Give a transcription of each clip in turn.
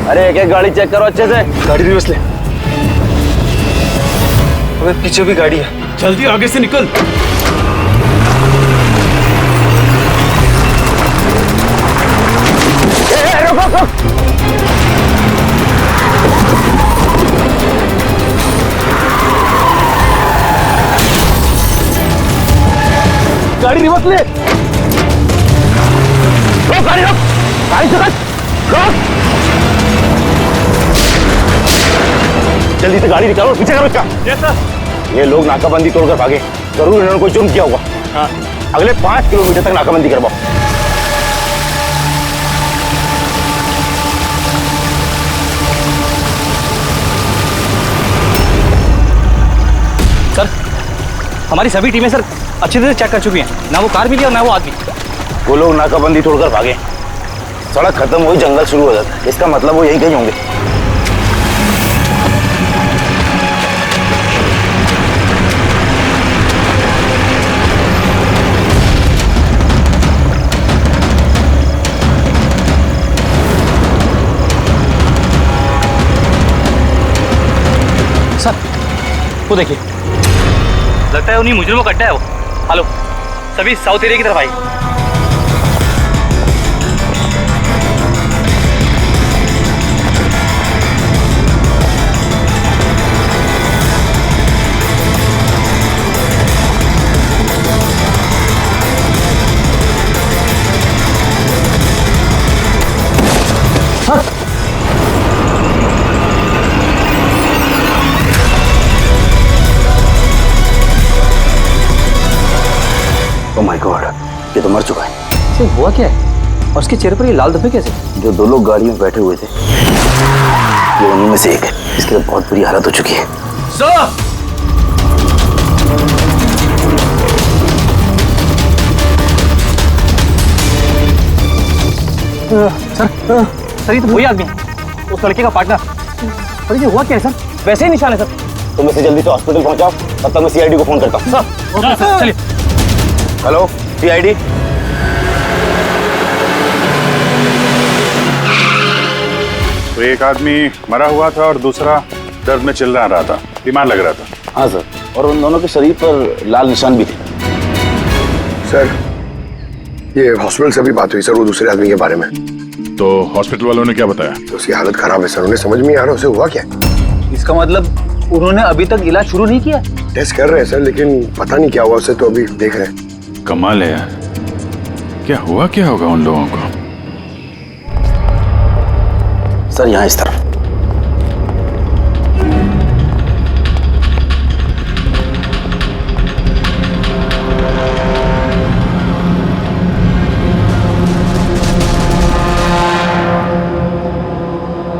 अरे एक एक गाड़ी चेक करो अच्छे से। गाड़ी रिवर्स ले। अबे पीछे भी गाड़ी है। जल्दी आगे से निकल। गाड़ी रिवर्स ले। रोक गाड़ी, रोक गाड़ी, से रोक। जल्दी से गाड़ी निकालो, पीछे करो इसका। Yes sir. ये लोग नाकाबंदी तोड़कर भागे, जरूर इन्होंने कोई जुर्म किया होगा। हाँ। अगले 5 किलोमीटर तक नाकाबंदी करवाओ। सर हमारी सभी टीमें सर अच्छी तरह चेक कर चुकी हैं, ना वो कार मिली और ना वो आदमी। वो लोग नाकाबंदी तोड़कर भागे, सड़क खत्म हुई, जंगल शुरू हो जाता है, इसका मतलब वो यही कहीं होंगे। सर वो देखिए, लगता है उन्हीं मुजरिमों का अड्डा है वो। हेलो, सभी साउथ एरिया की तरफ आइए। ओह माय गॉड, ये तो मर चुका है। इसे हुआ क्या है और उसके चेहरे पर ये लाल धब्बे कैसे? जो 2 लोग गाड़ी में बैठे हुए थे, ये उन्हीं में से एक है। इसकी तो बहुत बुरी हालत हो चुकी है। सर सर ये तो वही आदमी है, उस लड़के का पार्टनर। सर ये हुआ क्या है सर? वैसे ही निशान है सर। तुम इसे जल्दी से हॉस्पिटल पहुंचाओ, तब तक मैं सीआईडी को फोन करता हूँ। सर ओके सर, चलिए। Hello CID. तो एक आदमी मरा हुआ था और दूसरा दर्द में चिल्ला रहा था, बीमार लग रहा था। हाँ सर, और उन दोनों के शरीर पर लाल निशान भी थे। सर ये हॉस्पिटल से भी बात हुई सर, वो दूसरे आदमी के बारे में। तो हॉस्पिटल वालों ने क्या बताया? तो उसकी हालत खराब है सर, उन्हें समझ में नहीं आ रहा उसे हुआ क्या। इसका मतलब उन्होंने अभी तक इलाज शुरू नहीं किया? टेस्ट कर रहे हैं सर, लेकिन पता नहीं क्या हुआ उसे, तो अभी देख रहे हैं। कमाल है यार, क्या हुआ क्या होगा उन लोगों को? सर यहाँ इस तरफ।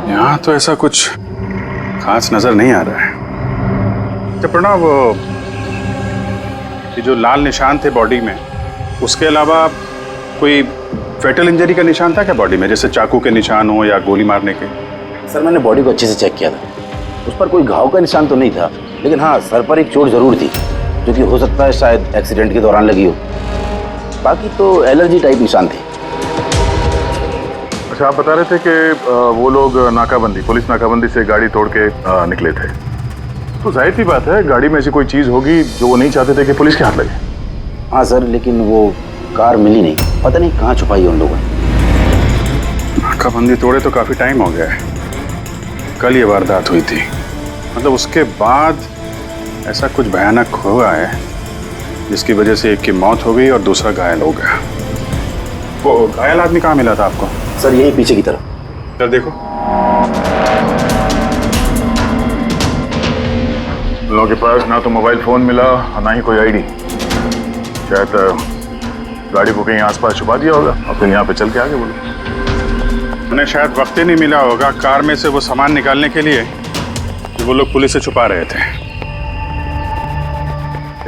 यहाँ तो ऐसा कुछ खास नजर नहीं आ रहा है। तो प्रणव, ये जो लाल निशान थे बॉडी में, उसके अलावा कोई फेटल इंजरी का निशान था क्या बॉडी में, जैसे चाकू के निशान हो या गोली मारने के? सर मैंने बॉडी को अच्छे से चेक किया था, उस पर कोई घाव का निशान तो नहीं था, लेकिन हाँ सर पर एक चोट जरूर थी, जो कि हो सकता है शायद एक्सीडेंट के दौरान लगी हो। बाकी तो एलर्जी टाइप निशान थे। अच्छा, आप बता रहे थे कि वो लोग नाकाबंदी, पुलिस नाकाबंदी से गाड़ी तोड़ के निकले थे, तो जाहिर सी बात है गाड़ी में ऐसी कोई चीज होगी जो वो नहीं चाहते थे कि पुलिस के हाथ लगे। हाँ सर, लेकिन वो कार मिली नहीं, पता नहीं कहाँ छुपाई है उन लोगों ने। नाकाबंदी तोड़े तो काफी टाइम हो गया है, कल ये वारदात हुई थी, मतलब उसके बाद ऐसा कुछ भयानक हुआ है जिसकी वजह से एक की मौत हो गई और दूसरा घायल हो गया। वो घायल आदमी कहाँ मिला था आपको? सर यही पीछे की तरफ। सर देखो, लोगों के पास ना तो मोबाइल फोन मिला और ना ही कोई आईडी। शायद गाड़ी को कहीं आसपास छुपा दिया होगा और फिर यहाँ पे चल के आगे बोलो। उन्हें शायद वक्त ही नहीं मिला होगा कार में से वो सामान निकालने के लिए जो वो लोग पुलिस से छुपा रहे थे।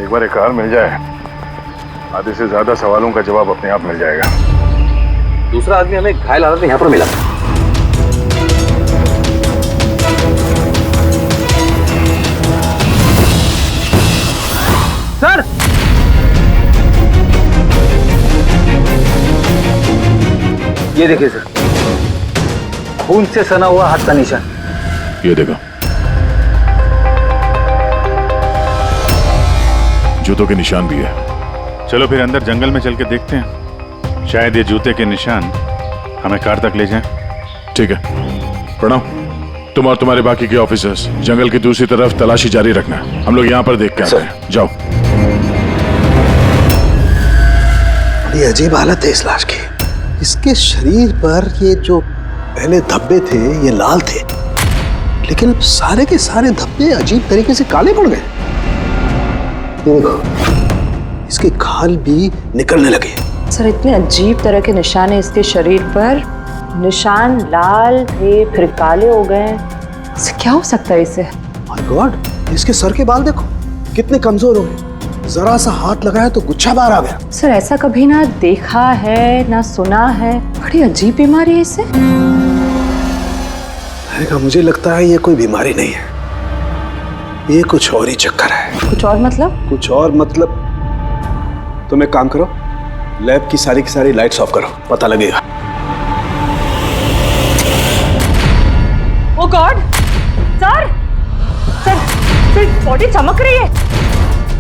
एक बार एक कार मिल जाए, आधे से ज्यादा सवालों का जवाब अपने आप मिल जाएगा। दूसरा आदमी हमें घायल हालत में यहाँ पर मिला। सर ये देखिए सर, खून से सना हुआ हाथ का निशान। ये देखो, जूतों के निशान भी है। चलो फिर अंदर जंगल में चल के देखते हैं, शायद ये जूते के निशान हमें कार तक ले जाएं। ठीक है प्रणव, तुम और तुम्हारे बाकी के ऑफिसर्स जंगल की दूसरी तरफ तलाशी जारी रखना, हम लोग यहाँ पर देख के आते हैं। जाओ। बड़ी अजीब हालत है इस लाश की। इसके शरीर पर ये जो पहले धब्बे थे ये लाल थे, लेकिन अब सारे के सारे धब्बे अजीब तरीके से काले पड़ गए। ये देखो, इसके खाल भी निकलने लगे। सर इतने अजीब तरह के निशान है इसके शरीर पर। निशान लाल थे फिर काले हो गए। इससे क्या हो सकता है इसे? माय गॉड, इसके सर के बाल देखो कितने कमजोर हो गए। जरा सा हाथ लगाया तो गुच्छा बाहर आ गया। सर ऐसा कभी ना देखा है ना सुना है। बड़ी अजीब बीमारी है इसे। मुझे लगता है ये कोई बीमारी नहीं है, ये कुछ और ही चक्कर है। कुछ और मतलब? कुछ और मतलब तुम एक काम करो, लैब की सारी लाइट्स ऑफ करो, पता लगेगा। ओ गॉड सर, सर बॉडी चमक रही है।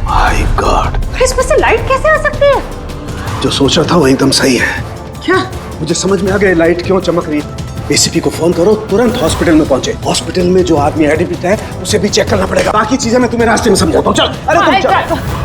माय गॉड, इसमें से लाइट कैसे आ सकती है? जो सोचा था वो एकदम सही है। क्या? मुझे समझ में आ गया लाइट क्यों चमक रही है। एसीपी को फोन करो, तुरंत हॉस्पिटल में पहुंचे। हॉस्पिटल में जो आदमी एडमिट है उसे भी चेक करना पड़ेगा। बाकी चीजें मैं तुम्हें रास्ते में समझाता हूँ। चल, अरे तुम चल।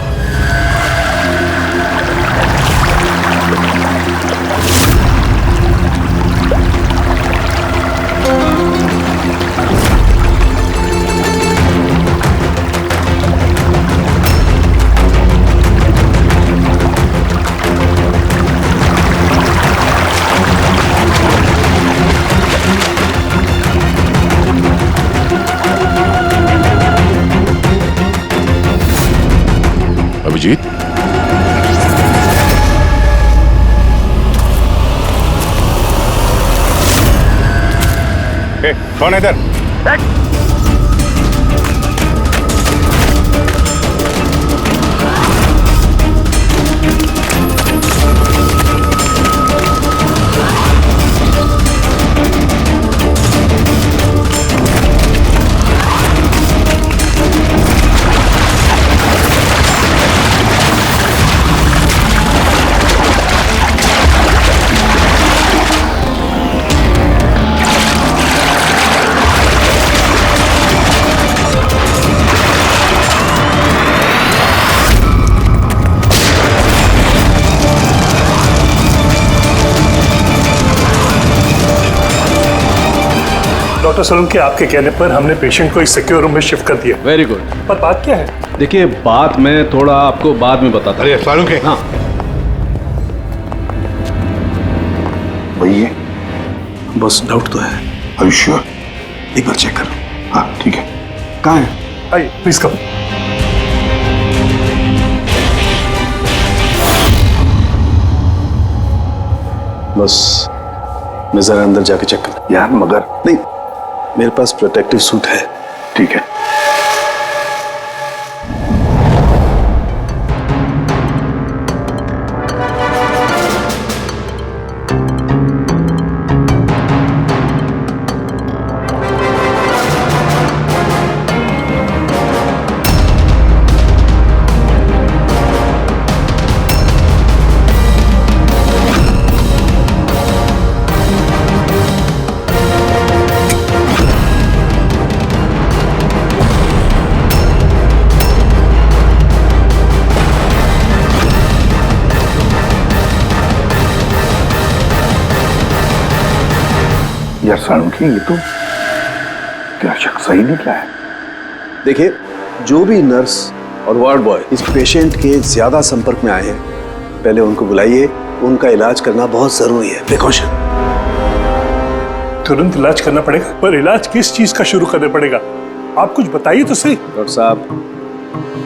अभिजीत, कौन है इधर? डॉक्टर सोलंकी, आपके कहने पर हमने पेशेंट को एक सिक्योर रूम में शिफ्ट कर दिया। Very good. पर बात क्या है? देखिए बात मैं थोड़ा आपको बाद में बताता हूँ। अरे सोलंकी, हाँ वही बस डाउट तो है। Are you sure? एक बार चेक करो। हाँ ठीक है। कहाँ है? आइए प्लीज कम। बस मैं जरा अंदर जाके चेक कर। यार मगर नहीं, मेरे पास प्रोटेक्टिव सूट है। ठीक है। यार सोलंकी, ये तो क्या शक सही निकला है। देखिए, जो भी नर्स और वार्ड बॉय इस पेशेंट के ज्यादा संपर्क में आए हैं, पहले उनको बुलाइए। उनका इलाज करना बहुत जरूरी है, प्रिकॉशन। तुरंत इलाज करना पड़ेगा, पर इलाज किस चीज का शुरू करना पड़ेगा? आप कुछ बताइए तो सही। डॉक्टर साहब,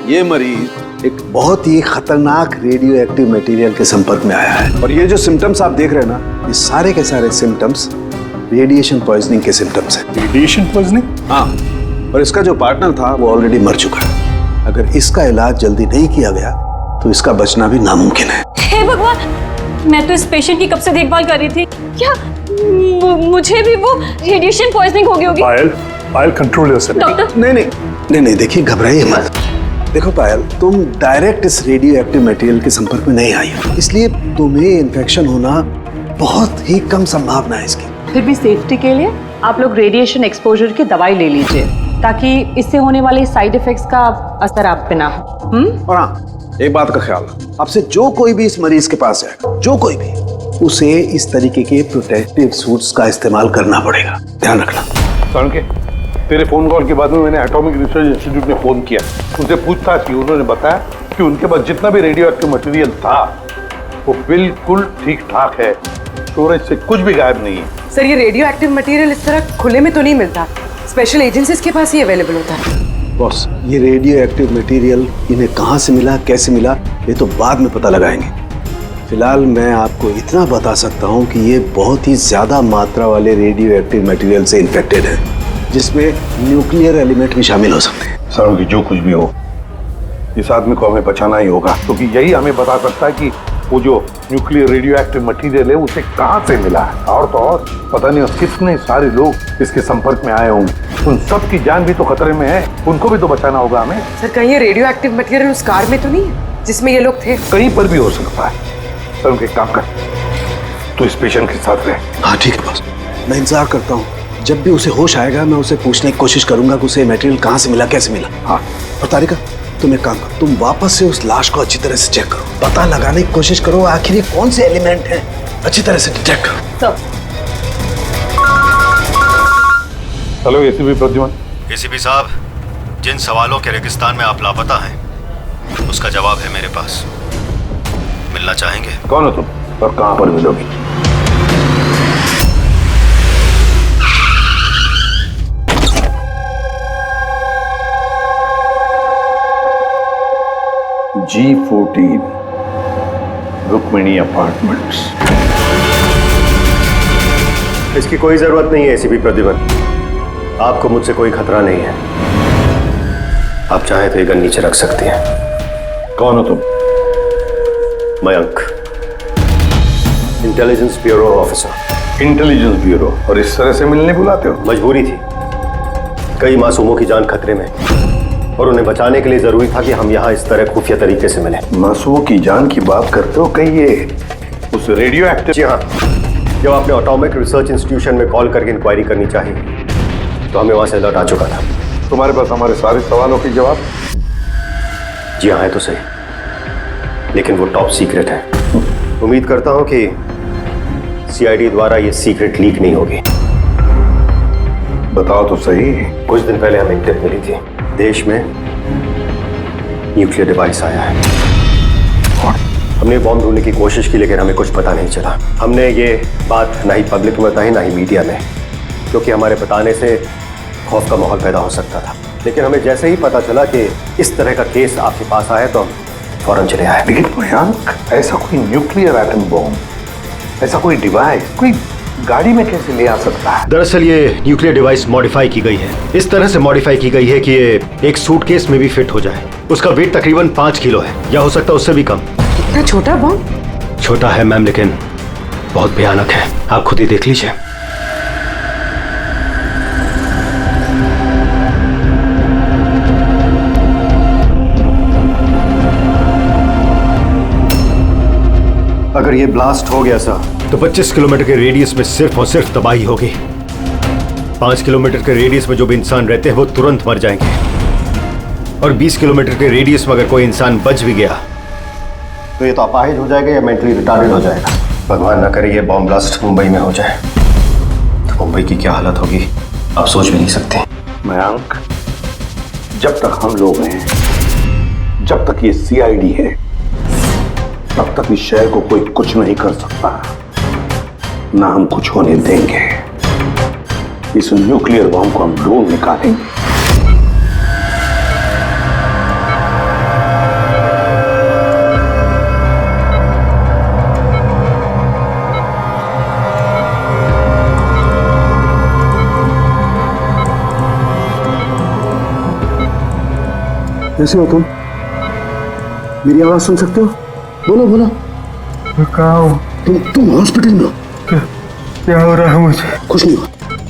ये मरीज एक बहुत ही खतरनाक रेडियो एक्टिव मटेरियल के संपर्क में आया है, और ये जो सिम्टम्स आप देख रहे हैं ना, ये सारे के सारे सिम्टम्स रेडिएशन पॉइजनिंग के सिम्टम्स हैं। Radiation poisoning? हाँ, और इसका जो पार्टनर था वो ऑलरेडी मर चुका है। अगर इसका इलाज जल्दी नहीं किया गया तो इसका बचना भी नामुमकिन है। हे भगवान, मैं तो इस पेशेंट की कब से देखभाल कर रही थी। क्या मुझे भी वो रेडिएशन पॉइजनिंग हो गई होगी। पायल, पायल कंट्रोल योरसेल्फ। डॉक्टर नहीं देखिए, घबराइए मत। देखो पायल, तुम डायरेक्ट इस रेडियो एक्टिव मटेरियल के संपर्क में नहीं आई हो, इसलिए तुम्हें इन्फेक्शन होना बहुत ही कम संभावना है इसकी। फिर भी सेफ्टी के लिए आप लोग रेडिएशन एक्सपोजर की दवाई ले लीजिए, ताकि इससे होने वाले साइड इफेक्ट्स का असर आप पे ना हो। और हाँ, एक बात का ख्याल रखो, आपसे जो कोई भी इस मरीज के पास जाएगा, जो कोई भी, उसे इस तरीके के प्रोटेक्टिव सूट्स का इस्तेमाल करना पड़ेगा, ध्यान रखना। के तेरे फोन कॉल के बाद में मैंने एटॉमिक रिसर्च इंस्टीट्यूट में फोन किया, उनसे पूछताछ की। उन्होंने बताया कि उनके पास जितना भी रेडियो एक्टिव मटेरियल था वो बिल्कुल ठीक ठाक है, स्टोरेज से कुछ भी गायब नहीं है। सर, ये रेडियो एक्टिव मटेरियल इस तरह खुले में तो नहीं मिलता, स्पेशल एजेंसीज के पास ही अवेलेबल होता है। बॉस, ये रेडियो एक्टिव मटेरियल इन्हें कहाँ से मिला, कैसे मिला, ये तो बाद में पता लगाएंगे। फिलहाल मैं आपको इतना बता सकता हूँ कि ये बहुत ही ज्यादा मात्रा वाले रेडियो एक्टिव मटेरियल से इन्फेक्टेड है, जिसमें न्यूक्लियर एलिमेंट भी शामिल हो सकते हैं। सर की जो कुछ भी हो, इस आदमी को हमें बचाना ही होगा, क्योंकि यही हमें बता सकता है कि वो जो न्यूक्लियर रेडियो एक्टिव मटेरियल है उसे कहाँ से मिला है। और तो और पता नहीं कितने सारे लोग इसके संपर्क में आए होंगे, उन सब की जान भी तो खतरे में है, उनको भी तो बचाना होगा हमें। सर, कहीं ये रेडियो एक्टिव मटेरियल उस कार में तो नहीं है जिसमें ये लोग थे? कहीं पर भी हो सकता है। सर, उनके काम कर, तो इस पेशेंट के साथ रहे। हाँ ठीक है बॉस, मैं इंतजार करता हूँ। जब भी उसे होश आएगा मैं उसे पूछने की कोशिश करूंगा कि उसे मटेरियल कहाँ से मिला, कैसे मिला। हाँ, और तारिका, तुम एक काम करो, तुम वापस से उस लाश को अच्छी तरह से चेक करो, पता लगाने की कोशिश करो आखिर ये कौन से एलिमेंट हैं, अच्छी तरह से डिटेक्ट करो। Hello ACP Pradyuman. एसीपी साहब, जिन सवालों के रेगिस्तान में आप लापता हैं, उसका जवाब है मेरे पास। मिलना चाहेंगे? कौन हो तुम और कहां पर मिलोगी? G14 Rukmini apartments. इसकी कोई जरूरत नहीं है एसीपी प्रद्युमन, आपको मुझसे कोई खतरा नहीं है। आप चाहे तो ये गन नीचे रख सकते हैं। कौन हो तुम? Mayank, intelligence bureau officer. Intelligence bureau? और इस तरह से मिलने बुलाते हो? मजबूरी थी, कई मासूमों की जान खतरे में और उन्हें बचाने के लिए जरूरी था कि हम यहाँ इस तरह खुफिया तरीके से मिले। मासूमों की जान की बात करते हो? कहीं ये उस रेडियो एक्टिव? जी हाँ, जब आपने एटॉमिक रिसर्च इंस्टीट्यूशन में कॉल करके इंक्वायरी करनी चाहिए तो हमें वहां से अलर्ट आ चुका था। तुम्हारे पास हमारे सारे सवालों के जवाब? जी हाँ, है तो सही, लेकिन वो टॉप सीक्रेट है। उम्मीद करता हूं कि सीआईडी द्वारा ये सीक्रेट लीक नहीं होगी। बताओ तो सही। कुछ दिन पहले हमें टिप मिली थी, देश में न्यूक्लियर डिवाइस आया है। हमने बॉम्ब ढूंढने की कोशिश की, लेकिन हमें कुछ पता नहीं चला। हमने ये बात ना ही पब्लिक में बताई, ना ही मीडिया में, क्योंकि हमारे बताने से खौफ का माहौल पैदा हो सकता था। लेकिन हमें जैसे ही पता चला कि इस तरह का केस आपके पास आया तो हम फौरन चले आए। लेकिन मयंक, ऐसा कोई न्यूक्लियर एटम बॉम्ब, ऐसा कोई डिवाइस कोई गाड़ी में कैसे ले आ सकता है? दरअसल ये न्यूक्लियर डिवाइस मॉडिफाई की गई है, इस तरह से मॉडिफाई की गई है कि ये एक सूटकेस में भी फिट हो जाए। उसका वेट तकरीबन 5 किलो है, या हो सकता है उससे भी कम। इतना छोटा बॉम्ब? छोटा है मैम, लेकिन बहुत भयानक है, आप खुद ही देख लीजिए। अगर ये ब्लास्ट हो गया सर, तो 25 किलोमीटर के रेडियस में सिर्फ और सिर्फ तबाही होगी। 5 किलोमीटर के रेडियस में जो भी इंसान रहते हैं वो तुरंत मर जाएंगे, और 20 किलोमीटर के रेडियस में अगर कोई इंसान बच भी गया तो ये तो अपाहिज हो जाएगा या मेंटली रिटार्डेड हो जाएगा। भगवान ना करे ये बॉम्ब ब्लास्ट मुंबई में हो जाए, तो मुंबई की क्या हालत होगी आप सोच भी नहीं सकते। मयंक, जब तक हम लोग हैं, जब तक ये सीआईडी है, तब तक इस शहर को कोई कुछ नहीं कर सकता, ना हम कुछ होने देंगे। इस न्यूक्लियर बॉम्ब को हम ढूंढ निकालेंगे। कैसे हो तुम? मेरी आवाज सुन सकते हो? बोलो बोलो। कहाँ हो? तुम हॉस्पिटल में हो? क्या हो रहा है मुझे? कुछ नहीं हुआ,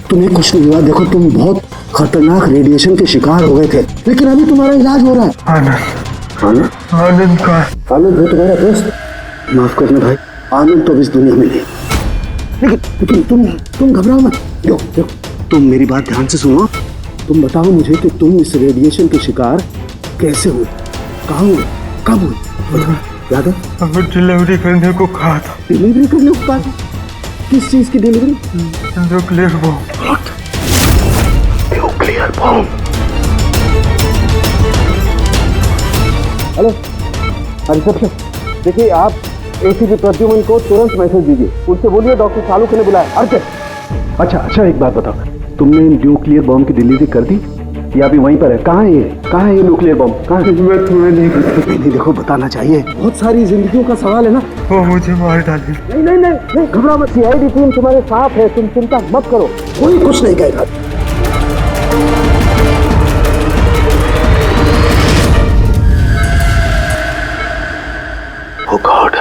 तुम्हें कुछ नहीं हुआ। देखो तुम बहुत खतरनाक रेडिएशन के शिकार हो गए थे, लेकिन अभी तुम्हारा इलाज हो रहा है। आनंद, आनंद का आनंद है तुम्हारा दोस्त। माफ करना भाई, आनंद तो इस दुनिया में नहीं। लेकिन तुम घबराओ मत। देखो तुम मेरी बात ध्यान से सुनो। तुम बताओ मुझे कि तुम इस रेडिएशन के शिकार कैसे हुए, कहाँ हुए, कब हुए? याद है? डिलीवरी करने को कहा था। डिलीवरी करने को कहा था? किस चीज की delivery? Nuclear bomb. Nuclear bomb? Hello reception, देखिए आप एसीपी प्रद्युमन को तुरंत मैसेज दीजिए, उनसे बोलिए डॉक्टर चालुक्य ने बुलाया। अच्छा एक बात बताओ, तुमने न्यूक्लियर बॉम्ब की डिलीवरी कर दी या अभी वहीं पर है? कहाँ है ये न्यूक्लियर बॉम्ब? कहाँ है? मैं तुम्हें नहीं देखो बताना चाहिए, बहुत सारी जिंदगियों का सवाल है ना। वो मुझे मार डाले। नहीं घबरा मत, सीआईडी टीम तुम्हारे साथ है, तुम चिंता मत करो, कोई कुछ नहीं कहेगा। Oh God.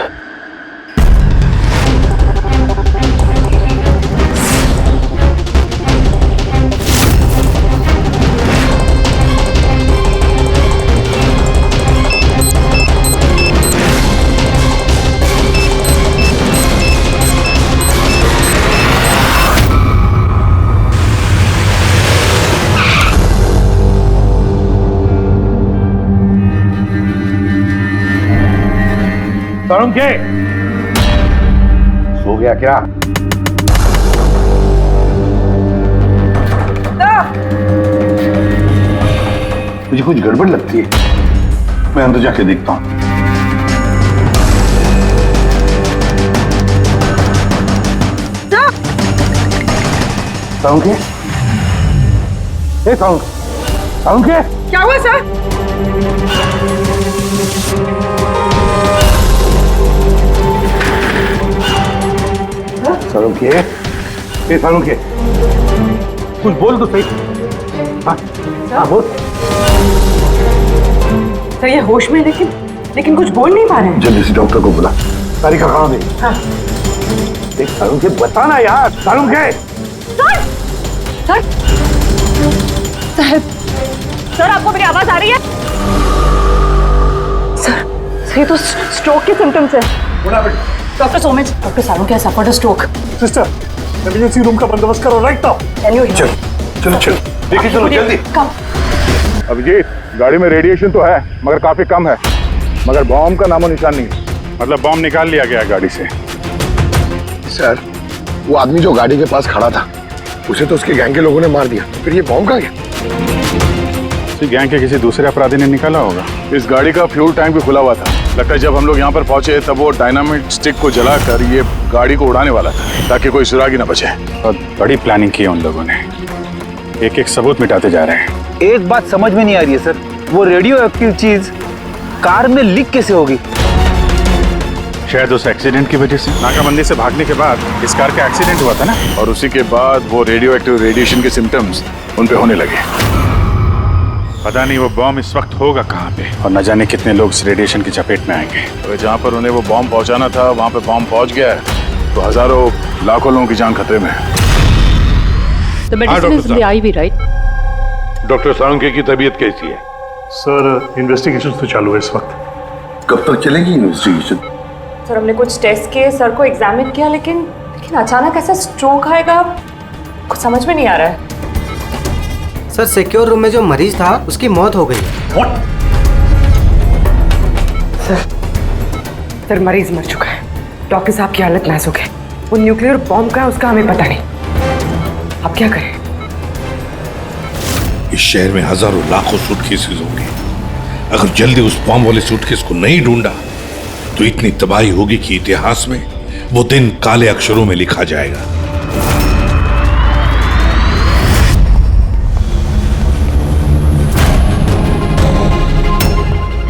तरुण के सो गया क्या? मुझे कुछ गड़बड़ लगती है, मैं अंदर जाके देखता हूं। तरुण के, तरुण के, क्या हुआ सर? तरुण के, कुछ बोल तो सही। हाँ बोल। सर ये होश में, लेकिन कुछ बोल नहीं पा रहे हैं। जल्दी से डॉक्टर को बुला। तारीखा कहाँ गई? हाँ। देख तरुण के, बताना यार। तरुण के सर आपको मेरी आवाज आ रही है? सर ये तो स्ट्रोक के सिम्टम्स है। Doctor Somesh, doctor Salukya has suffered a stroke. Sister, emergency room का बंदोबस्त करो right now. Can you hear? चलो देखिए, चलो जल्दी। Come. अभिजीत, गाड़ी में रेडिएशन तो है मगर काफी कम है, मगर बॉम्ब का नामो निशान नहीं है। मतलब बॉम्ब निकाल लिया गया गाड़ी से। सर, वो आदमी जो गाड़ी के पास खड़ा था, उसे तो उसके गैंग के लोगों ने मार दिया, फिर ये बॉम्ब कहाँ गया? गैंग के किसी दूसरे अपराधी ने निकाला होगा। इस गाड़ी का फ्यूल टैंक भी खुला हुआ था। लगता है जब हम लोग यहाँ पर पहुंचे तब वो डायनामिट स्टिक को जलाकर ये गाड़ी को उड़ाने वाला था ताकि कोई सुराग ही न बचे। और बड़ी प्लानिंग की है उन लोगों ने, एक एक सबूत मिटाते जा रहे हैं। एक बात समझ में नहीं आ रही है सर, वो रेडियो एक्टिव चीज कार में लीक कैसे होगी? शायद उस एक्सीडेंट की वजह से। नाकाबंदी से भागने के बाद इस कार का एक्सीडेंट हुआ था ना, और उसी के बाद वो रेडियो एक्टिव रेडिएशन के सिम्टम्स उन पे होने लगे। पता नहीं वो बॉम्ब इस वक्त होगा कहाँ पे, और न जाने कितने लोग इस रेडिएशन की चपेट में आएंगे। तो जहाँ पर उन्हें वो बॉम्ब पहुँचाना था वहाँ पे बॉम्ब पहुँच गया है तो हजारों लाखों लोगों की जान खतरे में है। The medicine is in the IV, right? Doctor Salukya की तबीयत कैसी है? सर इन्वेस्टिगेशन तो चालू है इस वक्त। कब तक चलेगी इन्वेस्टिगेशन? सर हमने कुछ टेस्ट किए, सर को एग्जामिन किया, लेकिन अचानक ऐसा स्ट्रोक आएगा कुछ समझ में नहीं आ रहा है। सर सिक्योर रूम में जो मरीज था उसकी मौत हो गई। सर मरीज मर चुका है, डॉक्टर साहब की हालत नाजुक है। वो न्यूक्लियर बॉम्ब का है उसका हमें पता नहीं, अब क्या करें? इस शहर में हजारों लाखों सूटकेसेस होंगे, अगर जल्दी उस बॉम्ब वाले सूटकेस को नहीं ढूंढा तो इतनी तबाही होगी कि इतिहास में वो दिन काले अक्षरों में लिखा जाएगा।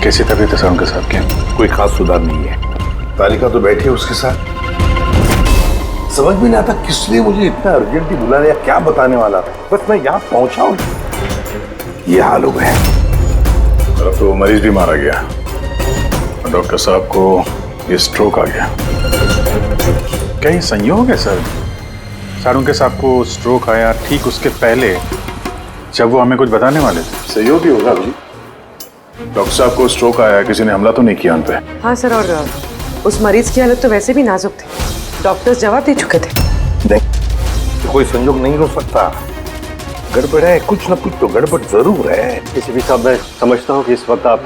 कैसी तबीयत है सर उनके साथ? क्या कोई खास सुधार नहीं है। तारिका तो बैठी है उसके साथ। समझ में नहीं आता किस लिए मुझे इतना अर्जेंटली बुलाने या क्या बताने वाला था। बस मैं यहाँ पहुंचा हूँ, ये हाल हो गया। अब तो मरीज भी मारा गया और डॉक्टर साहब को ये स्ट्रोक आ गया। क्या ये संयोग है सर सर उनके साहब को स्ट्रोक आया ठीक उसके पहले जब वो हमें कुछ बताने वाले थे। सहयोगी होगा अभी। डॉक्टर साहब को स्ट्रोक आया, किसी ने हमला तो नहीं किया उन पे? हाँ सर, और उस मरीज की हालत तो वैसे भी नाजुक थी। डॉक्टर्स जवाब दे चुके थे। नहीं, कोई संयोग नहीं हो सकता। गड़बड़ है, कुछ ना कुछ तो गड़बड़ जरूर है। किसी भी साहब, मैं समझता हूँ कि इस वक्त आप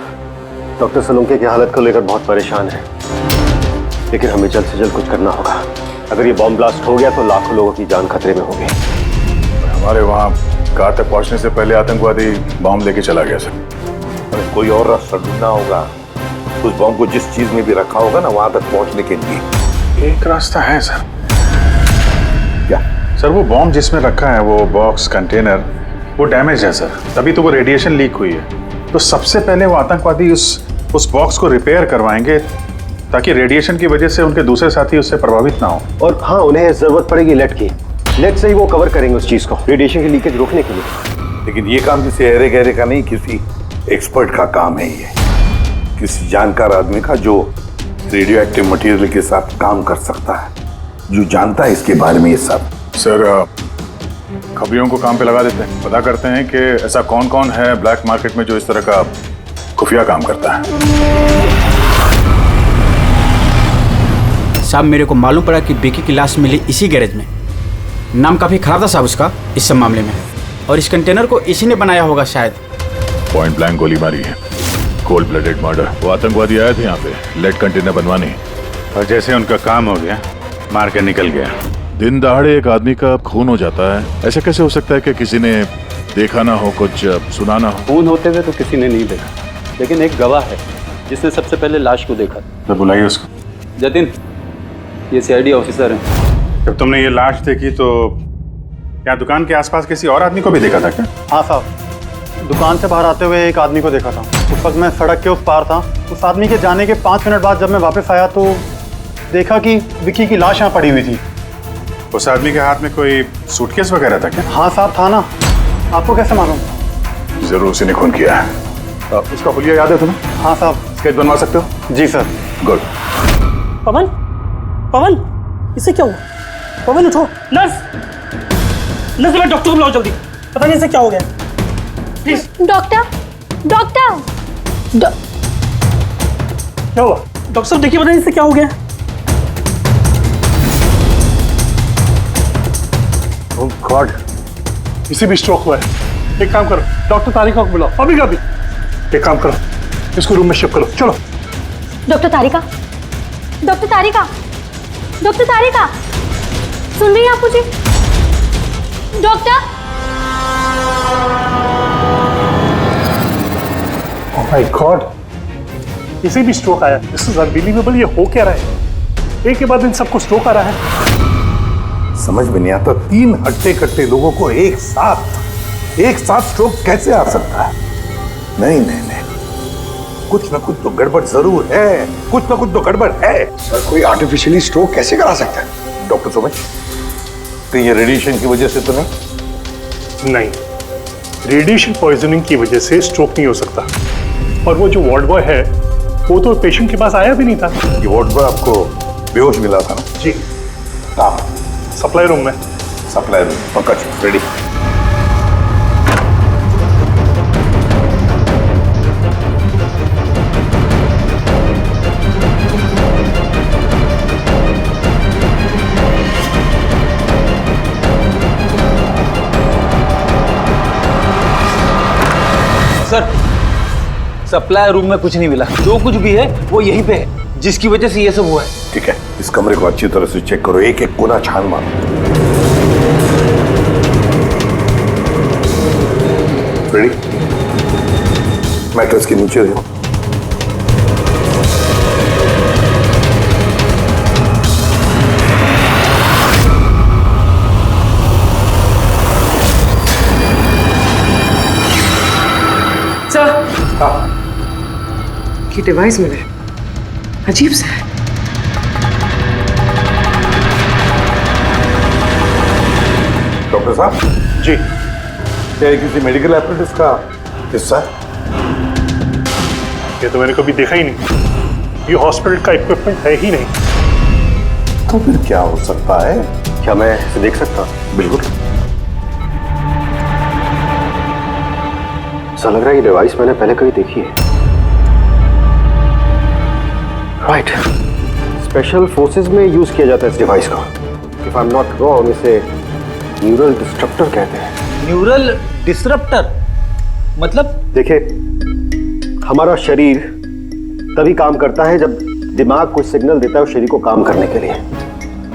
डॉक्टर सोलंकी की हालत को लेकर बहुत परेशान हैं, लेकिन हमें जल्द से जल्द कुछ करना होगा। अगर ये बॉम्ब ब्लास्ट हो गया तो लाखों लोगों की जान खतरे में होगी। हमारे वहाँ कार तक पहुँचने से पहले आतंकवादी बॉम्ब लेके चला गया सर। कोई और रास्ता ढूंढना होगा। उस बॉम्ब को जिस चीज में भी रखा होगा ना, वहां तक पहुंचने के लिए एक रास्ता है सर। क्या सर? वो बॉम्ब जिसमें रखा है, वो बॉक्स कंटेनर, वो डैमेज है सर, तभी तो वो रेडिएशन लीक हुई है। तो सबसे पहले वो आतंकवादी उस बॉक्स को रिपेयर करवाएंगे ताकि रेडिएशन की वजह से उनके दूसरे साथी उससे प्रभावित ना हो। और हाँ, उन्हें जरूरत पड़ेगी लेड से ही वो कवर करेंगे उस चीज को, रेडिएशन की लीकेज रोकने के लिए। लेकिन ये काम किसी अहरे गहरे का नहीं, किसी एक्सपर्ट का काम है। ये किसी जानकार आदमी का जो रेडियो एक्टिव मटेरियल के साथ काम कर सकता है, जो जानता है इसके बारे में ये सब। सर खबरियों को काम पे लगा देते हैं, पता करते हैं कि ऐसा कौन कौन है ब्लैक मार्केट में जो इस तरह का खुफिया काम करता है। साहब मेरे को मालूम पड़ा कि बेकी की लाश मिली इसी गैरेज में। नाम काफी खराब था साहब उसका इस सब मामले में, और इस कंटेनर को इसी ने बनाया होगा शायद। पॉइंट ब्लैंक गोली मारी है, कोल्ड ब्लडेड मर्डर। वो आतंकवादी आए थे यहाँ पे लेड कंटेनर बनवाने, और जैसे उनका काम हो गया मार के निकल गया। दिन दहाड़े एक आदमी का खून हो जाता है, ऐसे कैसे हो सकता है कि किसी ने देखा ना हो, कुछ सुना ना हो? खून होते हुए तो किसी ने नहीं देखा, लेकिन एक गवाह है जिसने सबसे पहले लाश को देखा। तो बुलाइए उसको। जतिन, ये सीआईडी ऑफिसर हैं। जब तुमने ये लाश देखी तो क्या दुकान के आसपास किसी और आदमी को भी देखा था क्या? हाँ साहब, दुकान से बाहर आते हुए एक आदमी को देखा था। उस वक्त मैं सड़क के उस पार था। उस आदमी के जाने के 5 मिनट बाद जब मैं वापस आया तो देखा कि विक्की की लाश यहाँ पड़ी हुई थी। उस आदमी के हाथ में कोई सूटकेस वगैरह था क्या? हाँ साहब, था ना। आपको कैसे मालूम? जरूर उसी ने खून किया है। उसका हुलिया याद है तुम्हें? हाँ साहब। स्केच बनवा सकते हो? जी सर। गुड। पवन, पवन, इसे क्या हुआ? पवन उठो। नर्स, नर्स डॉक्टर को बुलाओ जल्दी, पता नहीं इसे क्या हो गया। प्लीज। डॉक्टर, डॉक्टर, क्या हुआ? डॉक्टर साहब देखिए, पता नहीं इसे क्या हो गया। ओह गॉड, इसे भी स्ट्रोक हुआ है। एक काम करो, डॉक्टर तारिका को बुलाओ अभी का भी। एक काम करो, इसको रूम में शिफ्ट करो। चलो। डॉक्टर तारिका, डॉक्टर तारिका, डॉक्टर तारिका, सुन रही हैं आप मुझे? डॉक्टर। ओह माय गॉड, इसे भी स्ट्रोक आया। This is unbelievable. ये हो क्या रहा है? एक के बाद इन सबको स्ट्रोक आ रहा है। समझ में नहीं आता, 3 हट्टे कट्टे लोगों को एक साथ स्ट्रोक कैसे आ सकता है? नहीं नहीं नहीं, कुछ ना कुछ तो गड़बड़ जरूर है, कुछ ना कुछ तो गड़बड़ है। सर, कोई आर्टिफिशियली स्ट्रोक कैसे करा सकता है? डॉक्टर समझ, तो ये रेडिएशन की वजह से तो नहीं? नहीं, रेडिएशन पॉइजनिंग की वजह से स्ट्रोक नहीं हो सकता। और वो जो वार्ड बॉय है वो तो पेशेंट के पास आया भी नहीं था। ये वार्ड बॉय आपको बेहोश मिला था ना? जी। कहाँ? सप्लाई रूम में। सप्लाई रूम, पकड़, रेडी। सर, सप्लाई रूम में कुछ नहीं मिला। जो कुछ भी है वो यहीं पे है, जिसकी वजह से ये सब हुआ है। ठीक है, इस कमरे को अच्छी तरह से चेक करो, एक एक कोना छान मारो। रेडी? मैट्रेस के नीचे देखो। कि डिवाइस मिले, अजीब सा है। डॉक्टर साहब जी, क्या ये किसी मेडिकल एपरेटस का हिस्सा है? ये तो मैंने कभी देखा ही नहीं। ये हॉस्पिटल का इक्विपमेंट है ही नहीं। तो फिर क्या हो सकता है? क्या मैं इसे देख सकता हूँ? बिल्कुल। ऐसा लग रहा है ये डिवाइस मैंने पहले कहीं देखी है। राइट, स्पेशल फोर्सेस में यूज किया जाता है इस डिवाइस को। If I am not wrong, इसे न्यूरल डिस्ट्रप्टर कहते हैं। न्यूरल डिसरप्टर मतलब? देखिए, हमारा शरीर तभी काम करता है जब दिमाग कुछ सिग्नल देता है उस शरीर को काम करने के लिए,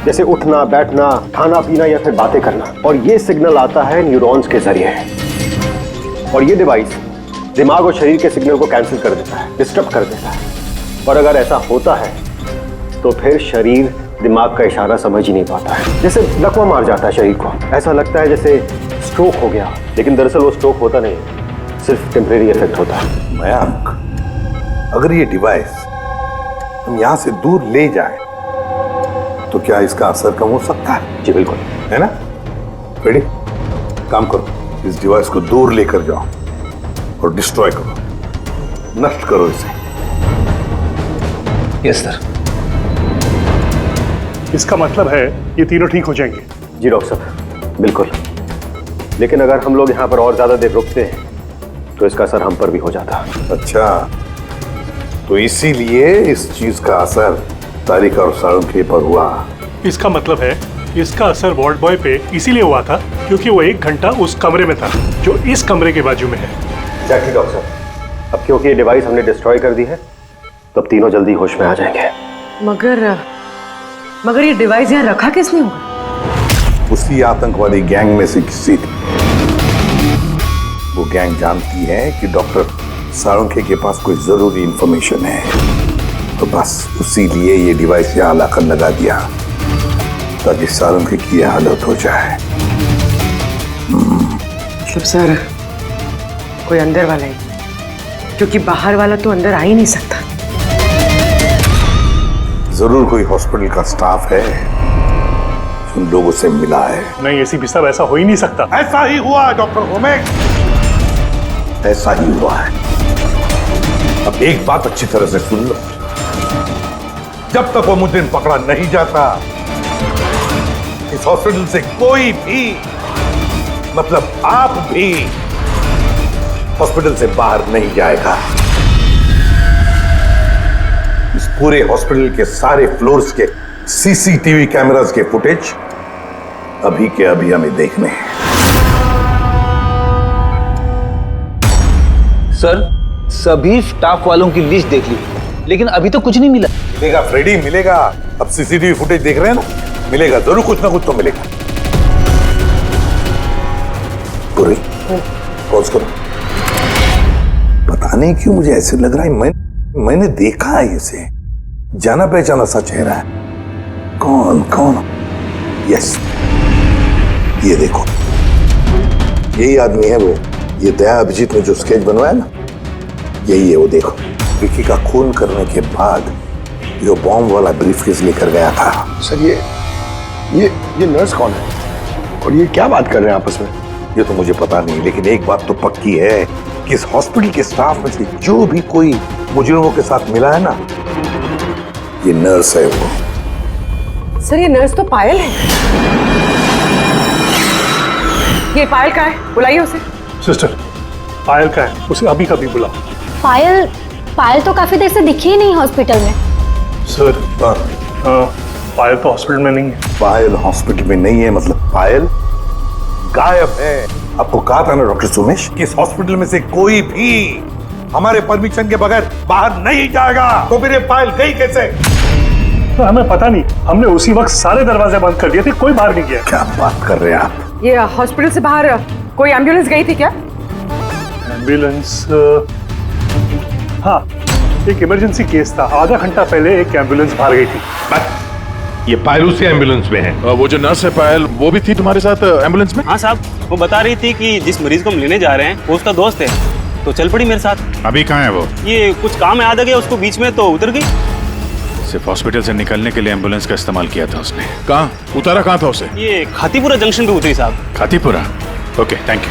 जैसे उठना, बैठना, खाना पीना या फिर बातें करना। और ये सिग्नल आता है न्यूरॉन्स के जरिए, और ये डिवाइस दिमाग और शरीर के सिग्नल को कैंसिल कर देता है, डिस्टर्ब कर देता है। और अगर ऐसा होता है तो फिर शरीर दिमाग का इशारा समझ ही नहीं पाता है, जैसे लकवा मार जाता है शरीर को। ऐसा लगता है जैसे स्ट्रोक हो गया, लेकिन दरअसल वो स्ट्रोक होता नहीं, सिर्फ टेम्परेरी इफेक्ट होता है। मयंक, अगर ये डिवाइस हम यहां से दूर ले जाएं, तो क्या इसका असर कम हो सकता है? जी बिल्कुल, है ना? रेडी? काम करो, इस डिवाइस को दूर लेकर जाओ और डिस्ट्रॉय करो, नष्ट करो इसे। Yes sir. इसका मतलब है ये तीनों ठीक हो जाएंगे? जी डॉक्टर साहब, बिल्कुल। लेकिन अगर हम लोग यहाँ पर और ज्यादा देर रुकते हैं तो इसका असर हम पर भी हो जाता। अच्छा, तो इसीलिए इस चीज का असर तारिका और साळुंखे पर हुआ। इसका मतलब है इसका असर वार्ड बॉय पे इसीलिए हुआ था क्योंकि वो 1 घंटा उस कमरे में था जो इस कमरे के बाजू में है। एग्जैक्टली डॉक्टर साहब। अब क्योंकि ये डिवाइस हमने डिस्ट्रॉय कर दी है, तो अब तीनों जल्दी होश में आ जाएंगे। मगर ये डिवाइस यहाँ रखा किसने होगा? उसी आतंकवादी गैंग में से किसी ने। वो गैंग जानती है कि डॉक्टर साळुंखे के पास कोई जरूरी इंफॉर्मेशन है, तो बस उसी लिए ये डिवाइस यहाँ लाकर लगा दिया ताकि साळुंखे की यह हालत हो जाए। मतलब सर, कोई अंदर वाला ही, क्योंकि बाहर वाला तो अंदर आ ही नहीं सकता। जरूर कोई हॉस्पिटल का स्टाफ है जो उन लोगों से मिला है। नहीं एसीपी साहब, ऐसा हो ही नहीं सकता। ऐसा ही हुआ है डॉक्टर ओमेश, ऐसा ही हुआ है। अब एक बात अच्छी तरह से सुन लो, जब तक वो मुजरिम पकड़ा नहीं जाता, इस हॉस्पिटल से कोई भी, मतलब आप भी, हॉस्पिटल से बाहर नहीं जाएगा। इस पूरे हॉस्पिटल के सारे फ्लोर्स के सीसीटीवी कैमरास के फुटेज अभी के अभी हमें देखने हैं। सर, सभी स्टाफ वालों की लिस्ट देख ली, लेकिन अभी तो कुछ नहीं मिला। मिलेगा फ्रेडी, मिलेगा। अब सीसीटीवी फुटेज देख रहे हैं ना, मिलेगा जरूर, कुछ ना कुछ तो मिलेगा। पूरी पॉज करो। पता नहीं क्यों मुझे ऐसे लग रहा है मैंने देखा है इसे, जाना पहचाना सा चेहरा है। कौन कौन? यस, ये देखो, यही आदमी है वो। ये दया अभिजीत ने जो स्केच बनवाया ना, यही है वो। देखो, विकी का खून करने के बाद जो बॉम्ब वाला ब्रीफकेस लेकर गया था। सर, ये नर्स कौन है और ये क्या बात कर रहे हैं आपस में? ये तो मुझे पता नहीं, लेकिन एक बात तो पक्की है कि इस हॉस्पिटल के स्टाफ में से जो भी कोई मुजरिमों के साथ मिला है ना, ये नर्स है वो। सर, ये नर्स तो पायल है। ये पायल का है, बुलाइए उसे। सिस्टर, पायल का है, उसे अभी कभी बुलाओ। पायल तो काफी देर से दिखी ही नहीं हॉस्पिटल में। सर, पायल तो हॉस्पिटल में नहीं है। पायल हॉस्पिटल में नहीं है मतलब पायल गायब है। आपको कहा था ना डॉक्टर सुमेश कि इस हॉस्पिटल में से कोई भी हमारे परमिशन के बगैर बाहर नहीं जाएगा। तो फिर ये पायल गई कैसे? तो हमें पता नहीं, हमने उसी वक्त सारे दरवाजे बंद कर दिए थे, कोई बाहर नहीं गया। क्या बात कर रहे हैं आप? ये हॉस्पिटल से बाहर कोई एम्बुलेंस गई थी क्या? एम्बुलेंस? हाँ, एक इमरजेंसी केस था, आधा घंटा पहले एक एम्बुलेंस बाहर गई थी। ये पायल उसी एम्बुलेंस में है। वो जो नर्स है पायल, वो भी थी तुम्हारे साथ एम्बुलेंस में? हाँ साहब, वो बता रही थी कि जिस मरीज को हम लेने जा रहे हैं वो उसका दोस्त है, तो चल पड़ी मेरे साथ। अभी कहाँ है वो? ये कुछ काम है, आ गया उसको बीच में तो उतर गई। सिर्फ हॉस्पिटल से निकलने के लिए एम्बुलेंस का इस्तेमाल किया था उसने। कहाँ उतारा, कहाँ था उसे? ये खातीपुरा जंक्शन पे उतरी साहब। खातीपुरा? Okay, thank you.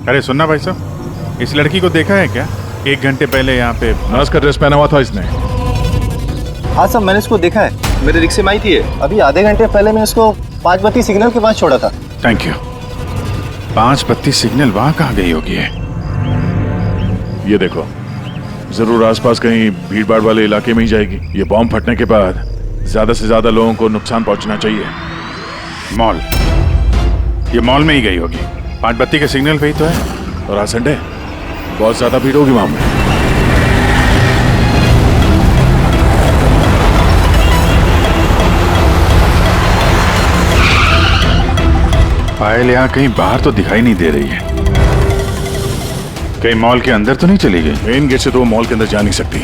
अरे सुनना भाई साहब, इस लड़की को देखा है क्या? 1 घंटे पहले यहाँ पे नर्स का ड्रेस पहना हुआ था इसने। हाँ सर, मैंने इसको देखा है, मेरे रिक्शे में आई थी। अभी आधे घंटे पहले मैं इसको 5 बत्ती सिग्नल के पास छोड़ा था। Thank you. 5 बत्ती सिग्नल वहां कहाँ गई होगी है? ये देखो, जरूर आसपास कहीं भीड़ भाड़ वाले इलाके में ही जाएगी। ये बॉम्ब फटने के बाद ज्यादा से ज्यादा लोगों को नुकसान पहुंचना चाहिए। मॉल, ये मॉल में ही गई होगी। 5 बत्ती के सिग्नल पे ही तो है, और आज संडे, बहुत ज्यादा भीड़ होगी वहां में। पायल यहाँ कहीं बाहर तो दिखाई नहीं दे रही है। कहीं मॉल के अंदर तो नहीं चली गई? मेन गेट से तो वो मॉल के अंदर जा नहीं सकती,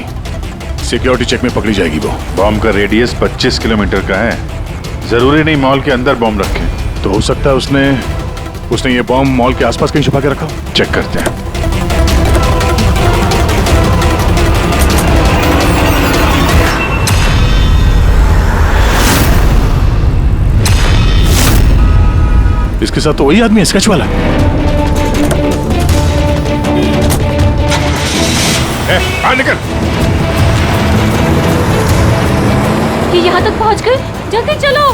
सिक्योरिटी चेक में पकड़ी जाएगी वो। बॉम्ब का रेडियस 25 किलोमीटर का है, जरूरी नहीं मॉल के अंदर बॉम्ब रखे। तो हो सकता है उसने ये बॉम्ब मॉल के आसपास कहीं छुपा के रखा। चेक करते हैं। इसके साथ तो वही आदमी है, स्केच वाला। बाहर निकल। ये यहाँ तक पहुँच गए, जल्दी चलो।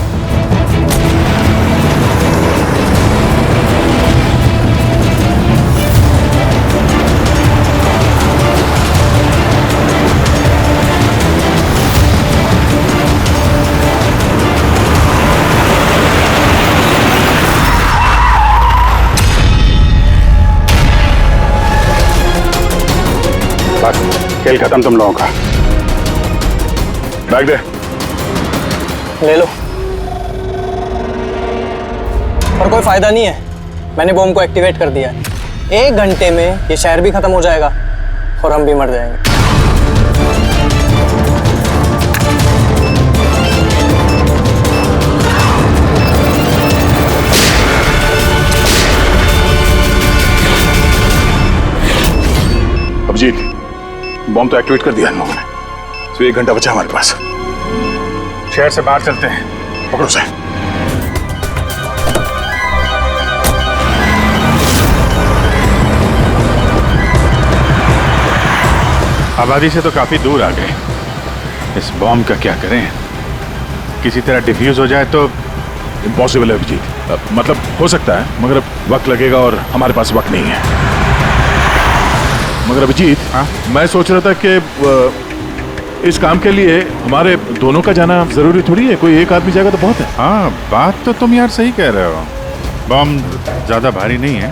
बस खेल खत्म तुम लोगों का। बैग दे। ले लो। पर कोई फायदा नहीं है, मैंने बॉम्ब को एक्टिवेट कर दिया है। 1 घंटे में ये शहर भी खत्म हो जाएगा और हम भी मर जाएंगे। अभिजीत, बॉम्ब तो एक्टिवेट कर दिया इन लोगों ने, तो 1 घंटा बचा हमारे पास। शहर से बाहर चलते हैं, पकड़ो से। आबादी से तो काफी दूर आ गए। इस बॉम्ब का क्या करें? किसी तरह डिफ्यूज हो जाए तो इम्पॉसिबल है अभिजीत। मतलब हो सकता है, मगर वक्त लगेगा और हमारे पास वक्त नहीं है। मगर अभिजीत, मैं सोच रहा था कि इस काम के लिए हमारे दोनों का जाना जरूरी थोड़ी है, कोई एक आदमी जाएगा तो बहुत है। हाँ, बात तो तुम यार सही कह रहे हो। बॉम्ब ज्यादा भारी नहीं है,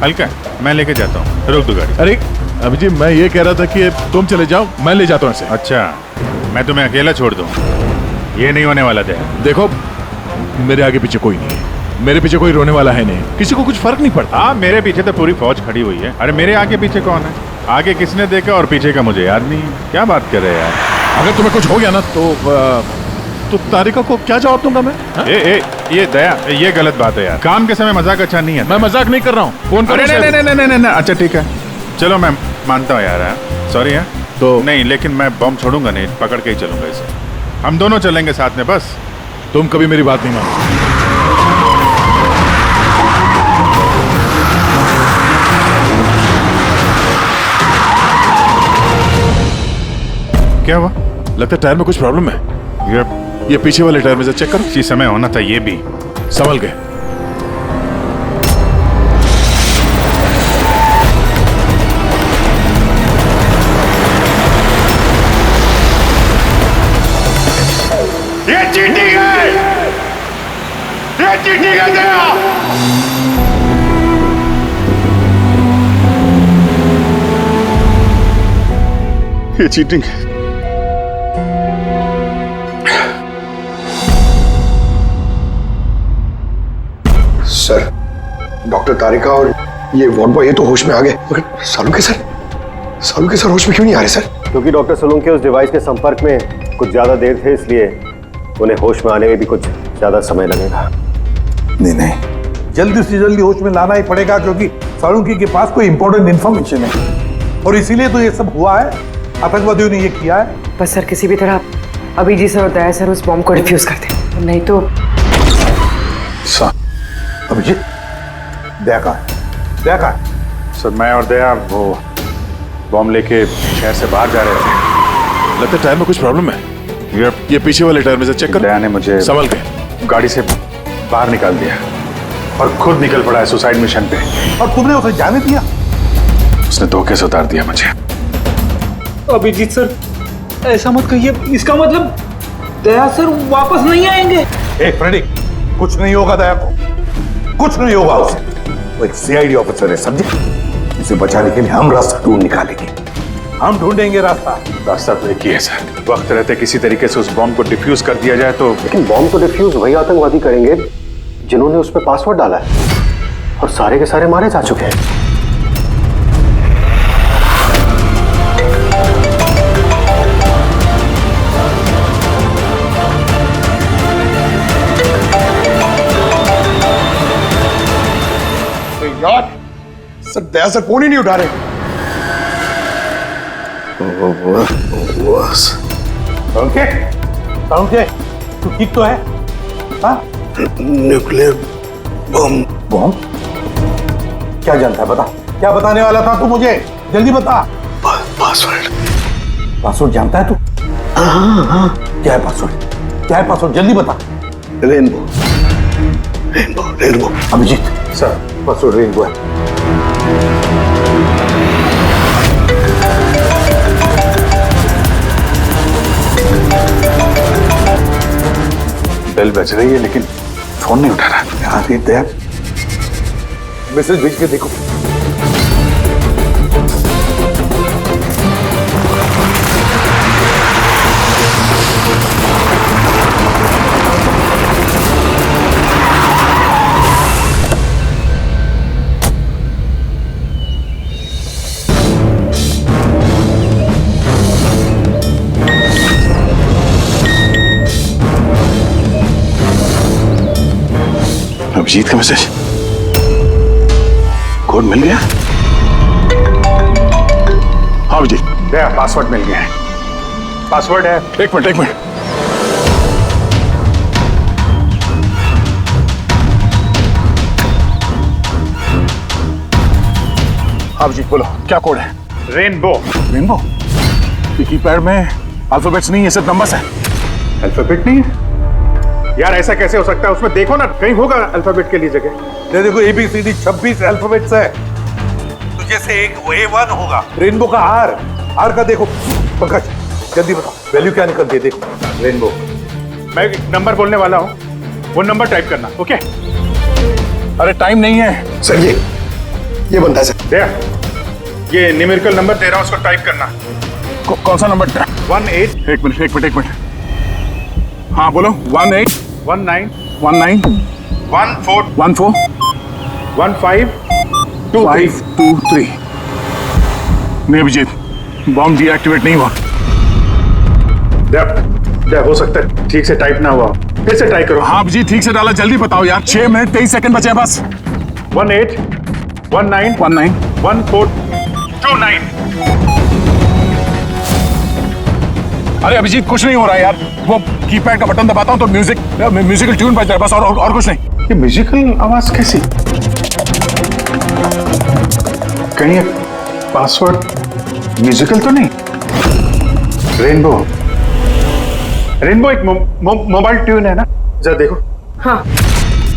हल्का है। मैं लेके जाता हूँ, रोक दो गाड़ी। अरे अभिजीत, मैं ये कह रहा था कि तुम चले जाओ, मैं ले जाता हूँ इसे। अच्छा, मैं तुम्हें अकेला छोड़ दूँ? ये नहीं होने वाला था। देखो, मेरे आगे पीछे कोई नहीं है, मेरे पीछे कोई रोने वाला है नहीं, किसी को कुछ फर्क नहीं पड़ता। हाँ, मेरे पीछे तो पूरी फौज खड़ी हुई है। अरे मेरे आगे पीछे कौन है? आगे किसने देखा और पीछे का मुझे याद नहीं। क्या बात कर रहे हैं यार? अगर तुम्हें कुछ हो गया ना तो तारिका को क्या जवाब दूंगा मैं? ये दया, ये गलत बात है यार। काम के समय मजाक अच्छा नहीं है। मैं मजाक नहीं कर रहा हूँ, फोन कर। नहीं, अच्छा ठीक है, चलो मैं मानता हूँ यार, सॉरी है तो नहीं, लेकिन मैं बॉम्ब छोड़ूंगा नहीं, पकड़ के ही चलूंगा इसे। हम दोनों चलेंगे साथ में। बस तुम कभी मेरी बात नहीं मानो। क्या हुआ? लगता है टायर में कुछ प्रॉब्लम है। ये पीछे वाले टायर में से चेक करो। इसी समय होना था ये भी। संभल गए। ये चीटिंग है, ये चीटिंग है दया। ये चीटिंग है। सर, डॉक्टर तारिका और ये वार्ड बॉय ये तो होश में आ गए, मगर सालुके सर होश में क्यों नहीं आ रहे सर? क्योंकि डॉक्टर सोलंकी उस डिवाइस के संपर्क में कुछ ज्यादा देर थे, इसलिए उन्हें होश में आने में भी कुछ ज्यादा समय लगेगा। नहीं, जल्दी से जल्दी होश में लाना ही पड़ेगा, क्योंकि सोलंकी के पास कोई इंपॉर्टेंट इंफॉर्मेशन है और इसीलिए तो ये सब हुआ है। आतंकवादियों ने ये किया है। बस सर, किसी भी तरह अभिजीत सर और दया सर उस बॉम्ब को डिफ्यूज कर दें, नहीं तो। अभिजीत, दया कहाँ है? सर मैं और दया वो बॉम्ब लेके शहर से बाहर जा रहे थे। लगता है टायर में कुछ प्रॉब्लम है। ये पीछे वाले टायर में से चेक कर। दया ने मुझे संभल के गाड़ी से बाहर निकाल दिया और खुद निकल पड़ा है सुसाइड मिशन पे। और तुमने उसे जाने दिया? उसने धोखे से उतार दिया मुझे। अभिजीत सर, ऐसा मत कहिए। इसका मतलब दया सर वापस नहीं आएंगे। फ्रेडी, कुछ नहीं होगा दया को, कुछ नहीं होगा उसे। वो एक सीआईडी ऑफिसर है, समझे? इसे बचाने के लिए हम रास्ता ढूंढ निकालेंगे, हम ढूंढेंगे रास्ता। रास्ता तो एक ही है सर, वक्त रहते किसी तरीके से उस बॉम्ब को डिफ्यूज कर दिया जाए तो। लेकिन बॉम्ब को डिफ्यूज वही आतंकवादी करेंगे जिन्होंने उस पर पासवर्ड डाला है, और सारे के सारे मारे जा चुके हैं। यार सर, दया सर फोन ही नहीं उठा रहे। ओके, तू ठीक तो है? हाँ? Nuclear bomb. बम? क्या जानता है, बता। क्या बताने वाला था तू मुझे? जल्दी बता। पासवर्ड। पासवर्ड जानता है तू? हाँ। क्या है पासवर्ड? क्या है पासवर्ड? जल्दी बता। Rainbow. Rainbow rainbow. Abhijit sir, password rainbow है। बेल बज रही है लेकिन फोन नहीं उठा रहा। यहाँ से दया मैसेज भेज के देखो। अभिजीत का मैसेज, कोड मिल गया। हाँ अभिजीत, दया पासवर्ड मिल गया है। पासवर्ड है। एक मिनट। हाँ अभिजीत बोलो, क्या कोड है? रेनबो। रेनबो? कीपैड में अल्फाबेट्स नहीं है, सिर्फ नंबर्स है। अल्फाबेट नहीं है यार, ऐसा कैसे हो सकता है? उसमें देखो ना, कहीं होगा अल्फाबेट के लिए जगह। देखो ABCD 26 अल्फाबेट्स है, तो जैसे एक A1 होगा। रेनबो का आर का देखो। पंकज जल्दी बताओ, वैल्यू क्या निकलती है? देखो रेनबो। मैं एक नंबर बोलने वाला हूँ, वो नंबर टाइप करना। ओके? अरे टाइम नहीं है सर। ये बनता है सर। दया, ये न्यूमेरिकल नंबर दे रहा हूँ, उसको टाइप करना। कौन सा नंबर? 18। एक मिनट। हाँ बोलो। 18 19 14 15 23। नहीं अभिजीत, बॉम्ब डीएक्टिवेट नहीं हुआ। दया हो सकता है ठीक से टाइप ना हुआ, फिर से ट्राई करो। हाँ अभिजीत, ठीक से डाला, जल्दी बताओ यार। 6 मिनट 23 सेकंड बचे हैं बस। 18 19 14 29। अरे अभिजीत कुछ नहीं हो रहा है यार, वो कीपैड का बटन दबाता हूँ तो म्यूजिकल ट्यून बज रहा है बस, और कुछ नहीं। ये म्यूजिकल आवाज कैसी? कहीं ये पासवर्ड म्यूजिकल तो नहीं? रेनबो एक मोबाइल ट्यून है ना? जरा देखो। हाँ,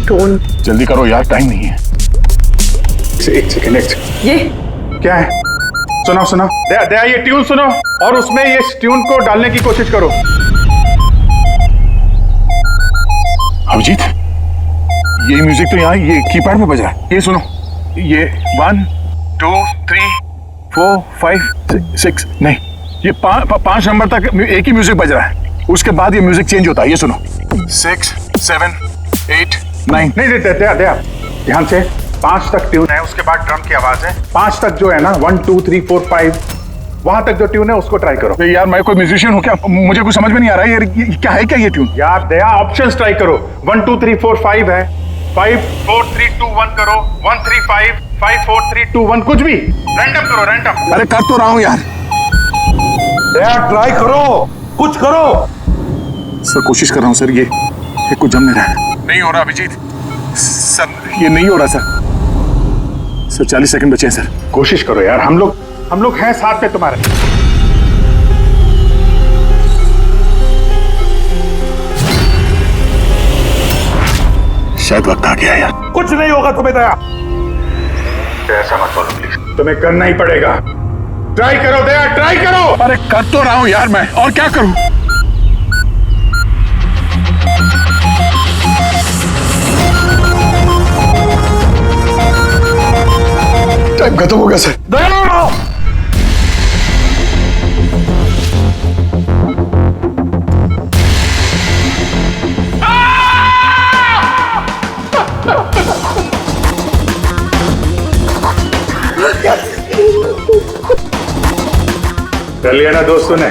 टोन। जल्दी करो यार, टाइम नहीं है। एक सेकेंड। ये क्या है? सुनाओ। दया ये ट्यून सुनो और उसमें ये ट्यून को डालने की कोशिश करो। अभिजीत, ये म्यूजिक तो यहाँ ये कीपैड में बज रहा है। ये सुनो, ये 1 2 3 4 5 6 नहीं, ये 5 नंबर तक एक ही म्यूजिक बज रहा है, उसके बाद ये म्यूजिक चेंज होता है। ये सुनो, 6 7 8 9। नहीं दया ध्यान से, 5 तक ट्यून है, उसके बाद ड्रम की आवाज है। 5 तक जो है ना, 1 2 3 4 5, वहां तक जो ट्यून है उसको ट्राई करो। यार मैं कोई म्यूजिशियन हूँ क्या? मुझे कुछ समझ में नहीं आ रहा है। ये क्या है? क्या ये ट्यून? यार दया, ऑप्शंस ट्राई करो। 1 2 3 4 5 है, 5 4 3 2 1 करो, 1 3 5 5 4 3 2 1, कुछ भी रैंडम करो, रैंडम। अरे कर तो रहा हूँ यार। दया ट्राई करो, कुछ करो। सर कोशिश कर रहा हूँ सर, ये कुछ जम नहीं रहा है। नहीं हो रहा अभिजीत सर, ये नहीं हो रहा सर। सर 40 सेकंड बचे हैं सर। कोशिश करो यार, हम लोग हैं साथ में तुम्हारे। शायद वक्त आ गया यार। कुछ नहीं होगा तुम्हें दया। ऐसा मत बोलो प्लीज, तुम्हें करना ही पड़ेगा। ट्राई करो दया, ट्राई करो। अरे कर तो रहा हूं यार मैं, और क्या करूं। टाइम खत्म हो गया सर। दया कर लिया ना दोस्तों ने।